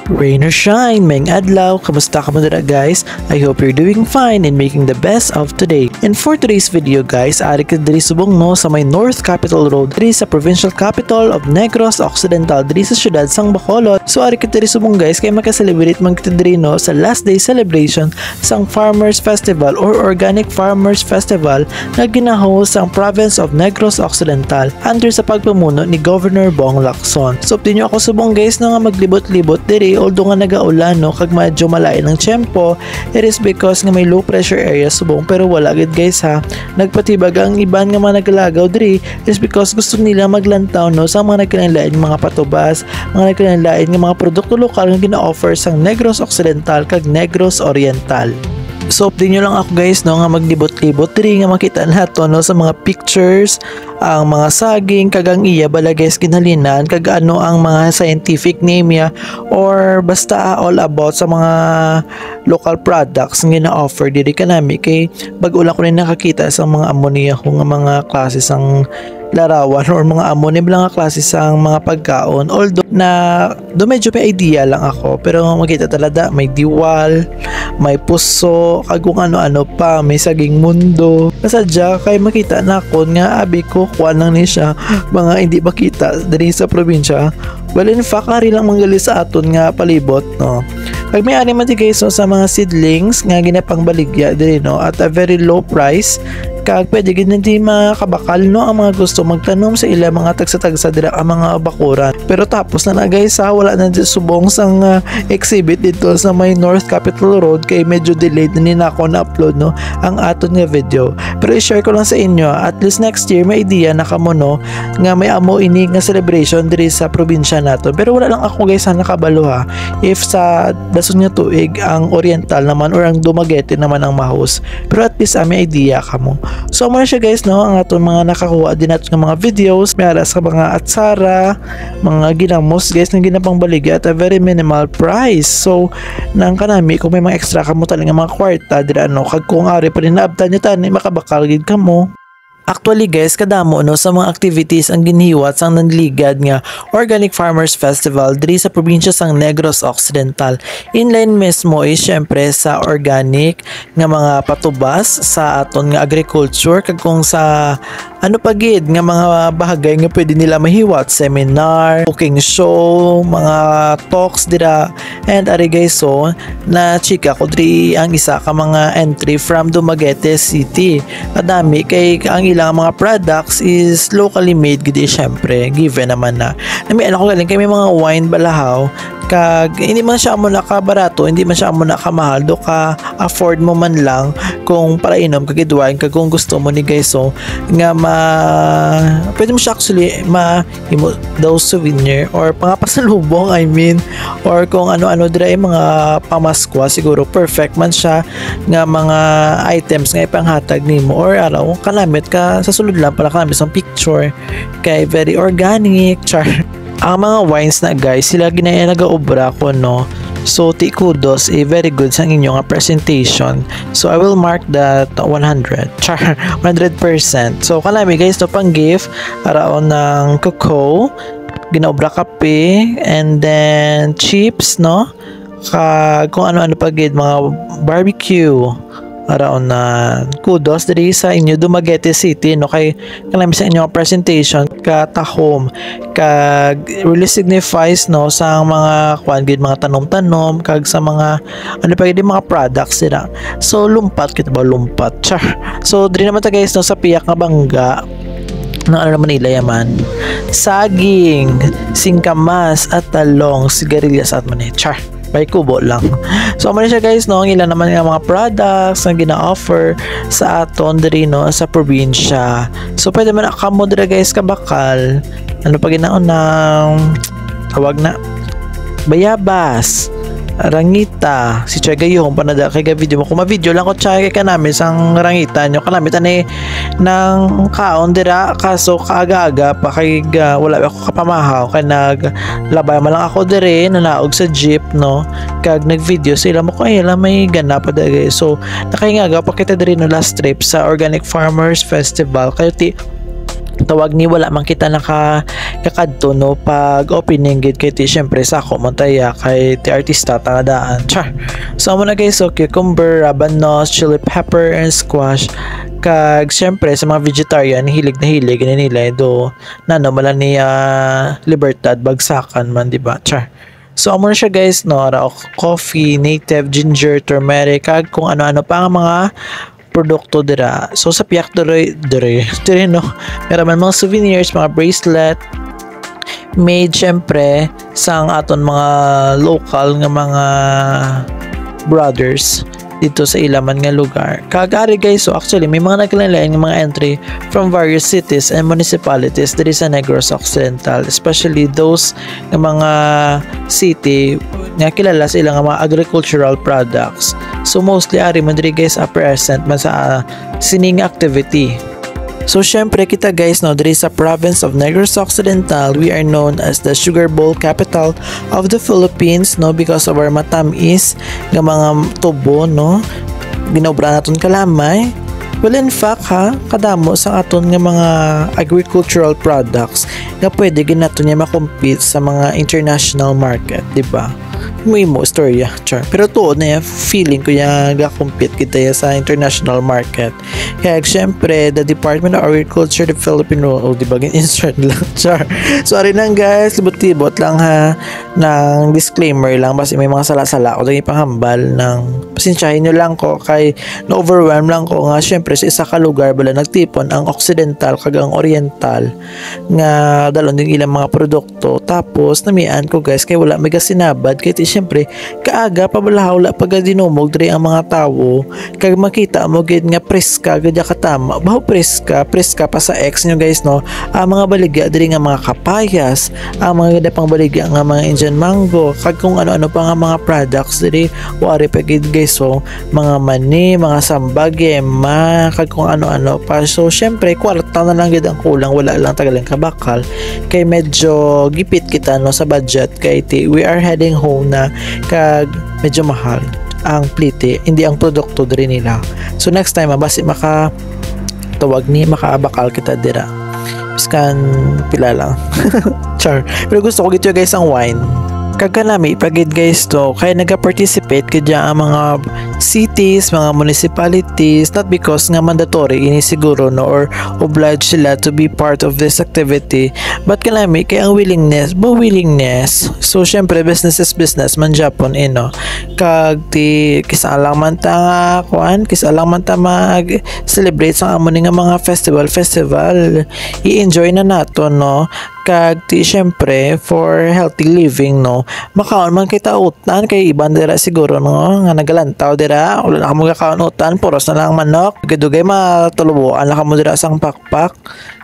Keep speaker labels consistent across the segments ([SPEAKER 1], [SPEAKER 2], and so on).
[SPEAKER 1] Rain or shine, maing adlaw, kamusta ka mga guys? I hope you're doing fine and making the best of today. And for today's video guys, ari ka diri subong no sa may North Capitol Road, diri sa provincial capital of Negros Occidental, diri sa syudad sang Bacolod. So ari ka diri subong guys kay maka-celebrate man kita diri no sa last day celebration sang Farmers Festival or Organic Farmers Festival na gina-host sang province of Negros Occidental under sa pagpamuno ni Governor Bong Lacson. So update nyo ako subong guys no nga maglibot-libot diri although nga nagaulan no kag medyo malain ang tiyempo. It is because nga may low pressure area subong pero wala gid guys ha. Nagpatibag ang iban nga mga naglagaw diri is because gusto nila maglantaw no sa mga nagkalain mga patubas, mga nagkalain nga mga produkto lokal nga gina-offer sang Negros Occidental kag Negros Oriental. So update nyo lang ako guys no nga maglibot-libot diri nga makita nato no sa mga pictures ang mga saging kag ang iya bala guys ginhalinan kag ano ang mga scientific name ya or basta all about sa mga local products nga na-offer diri kanami kay bag-o lang ko rin nakakita sa mga ammonia nga mga klase sang larawan or mga ammonia lang nga klase sang mga pagkaon although na do medyo may idea lang ako pero makita talaga may diwal, may puso kag kung ano-ano pa, may saging mundo kasadya kay makita na ako nga abi ko kuan lang ni siya mga hindi makita diri sa probinsya. Well in fact ari lang manggali sa aton nga palibot no. Kag may ani man guys no, sa mga seedlings nga ginapangbaligya diri no at a very low price kag pwede gid hindi makabakal no ang mga gusto magtanom sa ila mga tagsa-tagsa dira ang mga bakuran. Pero tapos na guys ha, wala na subong sang exhibit dito sa may North Capitol Road kay medyo delayed na nako na upload no ang aton nga video. Pero i-share ko lang sa inyo at least next year may idea na kamo no nga may amo ini nga celebration diri sa probinsya nato. Pero wala lang ako guys ha nakabalo ha if sa dason nga tuig ang Oriental naman or ang Dumaguete naman ang mahus. Pero at least may idea kamo. So muna siya guys no ang aton mga nakakuha din natin ng mga videos mayara sa mga atsara, mga ginamos guys na ginapangbaligya at a very minimal price. So nang kanami kung may mga extra kamo talaga mga kwarta dira no kag kung ari pa rin naabtan nyo tani makabakal gid kamo. Actually guys, kadamo no sa mga activities ang ginhiwat sang nanligad nga Organic Farmers Festival diri sa probinsya sang Negros Occidental. Inline mismo is syempre sa organic nga mga patubas sa aton nga agriculture kag kung sa ano pagid nga mga bahagay nga pwede nila mahiwat, seminar, cooking show, mga talks dira. And ari guys so na chika ko diri ang isa ka mga entry from Dumaguete City. Kadami kay ang ilang mga products is locally made gid syempre given naman na may ano ko galing kay may mga wine balahaw kag hindi man siya amo nakabarato, hindi man siya amo nakamahal do ka afford mo man lang kung para inom kag wine kag kung gusto mo ni guys so nga pwede mo siya actually imo daw souvenir or pangapasalubong I mean or kung ano-ano dira mga pamaskwa siguro perfect man siya nga mga items nga ipanghatag nimo or araw kanamit ka sa sulod lang pala kanamit sa picture kay very organic char. Ang mga wines na guys sila ginaya nagaobra ko no. So kudos very good sa inyong presentation. So I will mark that 100 char 100%. So kanami guys no pang gift araon ng cocoa, ginaobra kape and then chips no. Kung ano-ano pa gid mga barbecue araon na kudos diri sa inyo Dumaguete City no kay kanami sa inyong presentation katahom kag really signifies no sa mga kuan gid mga tanom-tanom kag sa mga ano pa gid mga products nila. So lumpat kita ba lumpat char. So diri naman ta guys no sa piyak nga bangga ng ano naman nila yaman saging, singkamas at talong, sigarilyas at man char by kubo lang. So ano siya guys no ang ilan naman nga mga products na gina-offer sa aton diri no sa probinsya. So pwede man kamo diri guys kabakal ano pa ginaon ng tawag na bayabas, rangita, si Chay Gayong panada kay video mo kung ma-video lang ko Chay kay kanami sang rangita nyo kanami tani ng kaon dira kaso kaaga-aga pa kay wala ako kapamahaw kay naglabay man lang ako dire nanaog sa jeep no kag nag-video sila mo kay may gana pa dagay. So nakaingaga pa kita dire no last trip sa Organic Farmers Festival kayo ti tawag ni wala man kita kakadto no pag opening gid kay ti syempre sako man taya kay ti artista tangadaan char. So amo na guys, so cucumber, rabanos, chili pepper and squash. Kag syempre sa mga vegetarian hilig na hilig nila do nano mala ni Libertad bagsakan man di ba char. So amo na siya guys no, ara coffee, native, ginger, turmeric, kag kung ano-ano pa ang mga produkto dira. So sa piyak dire no, meron man mga souvenirs, mga bracelet made syempre sang aton mga local nga mga brothers dito sa ilaman nga lugar. Kagari guys, so actually may mga naglain-lain ng mga entry from various cities and municipalities diri sa Negros Occidental, especially those ng mga city nga kilala sa ilang mga agricultural products. So mostly ari man diri guys present man sa sining activity. So syempre kita guys no, diri sa province of Negros Occidental, we are known as the sugar bowl capital of the Philippines no, because of our matamis nga mga tubo no, ginobra naton kalamay. Well in fact ha, kadamo sa aton nga mga agricultural products nga pwede ginaton niya makompete sa mga international market, di ba? Mo storya char, pero tuod na feeling ko yung ga-compete kita sa international market. Kaya syempre the Department of Agriculture, the Filipino di ba insert lang char. Sorry nang guys, libot-libot lang ha, ng disclaimer lang basta may mga sala-sala o daging panghambal ng pasensyahin nyo lang ko kay na-overwhelm lang ko nga syempre sa isa ka lugar bala nagtipon ang Occidental kag ang Oriental nga dalon din ilang mga produkto, tapos namian ko guys kay wala may kasinabad kay syempre kaaga pabalahaw la pag dinumog diri ang mga tawo kag makita mo gid nga preska gid katama baho preska pa sa ex nyo guys no, ang mga baligya diri nga mga kapayas, ang mga pang baligya nga mga Indian mango kag kung ano-ano pa nga mga products diri wari pa gid guys, so mga mani, mga sambage, kag kung ano-ano pa. So syempre kwarta na lang gid ang kulang, wala lang tagalang kabakal kay medyo gipit kita no sa budget kay we are heading home na kag medyo mahal ang plite, hindi ang produkto diri nila. So next time basi tawag ni makaabakal kita dira biskan pila lang char, pero gusto ko gito guys ang wine kagkanami pagid guys to kaya naga-participate kadya ang mga cities, mga municipalities, not because nga mandatory ini siguro no or obliged sila to be part of this activity, but kanami kaya ang willingness. So syempre business is business man Japon no, kag ti kisa lang man ta mag celebrate sa amo nga mga festival i-enjoy na nato no, kag ti syempre for healthy living no, makaon man kita utan kay iban dira siguro no nga nagalantaw dira wala na kamo gakaon utan, puros na lang manok gadugay matulubuan na kamo dira sang pakpak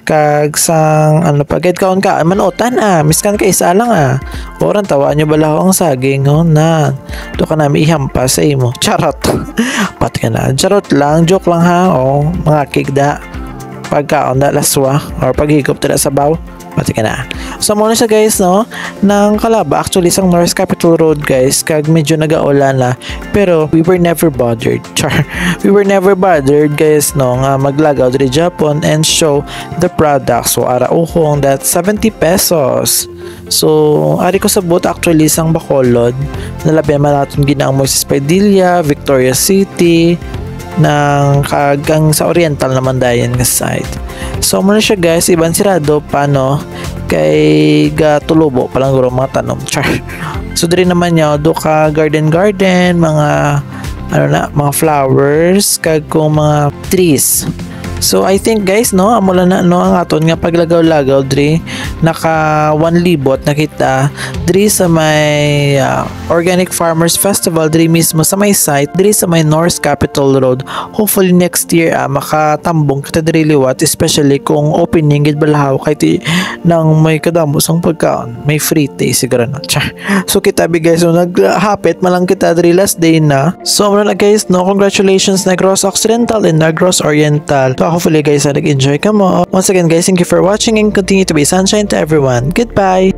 [SPEAKER 1] kag sang ano pagid kaon ka man utan miskan kay isa lang oran tawaan nyo bala ang saging no na do ka nami ihampas sa imo charot pat ka na charot lang, joke lang ha mga kigda pagkaon da laswa or paghigop dira sa baw pati ka na. So muna siya guys no, ng Calaba actually sang North Capitol Road guys, kag medyo nagaulan na pero we were never bothered char. We were never bothered guys no nga maglagaw diri Japon and show the product. So ara uhong that 70 pesos. So ari ko sa boat actually sang Bacolod, nalabihan man natin ginaang Moises Padilla, Victoria City ng kagang sa Oriental naman dayan nga side. So muna siya guys, iban sirado paano kay gatulubo palang guro mga tanom char. So diri naman niya do ka garden mga mga flowers kag kung mga trees. So I think guys no, amo na no ang aton nga paglagaw-lagaw diri naka 1 libot na kita diri sa may Organic Farmers Festival diri mismo sa may site diri sa may North Capitol Road. Hopefully next year makatambong kita diri liwat, especially kung opening gid balahaw kay nang may kadamo sang pagkaon, may free taste siguro na. So kita guys so naghapit malang kita diri last day na. So na guys no, congratulations Negros Occidental and Negros Oriental. So hopefully guys nag-enjoy ka mo. Once again guys, thank you for watching and continue to be sunshine to everyone. Goodbye!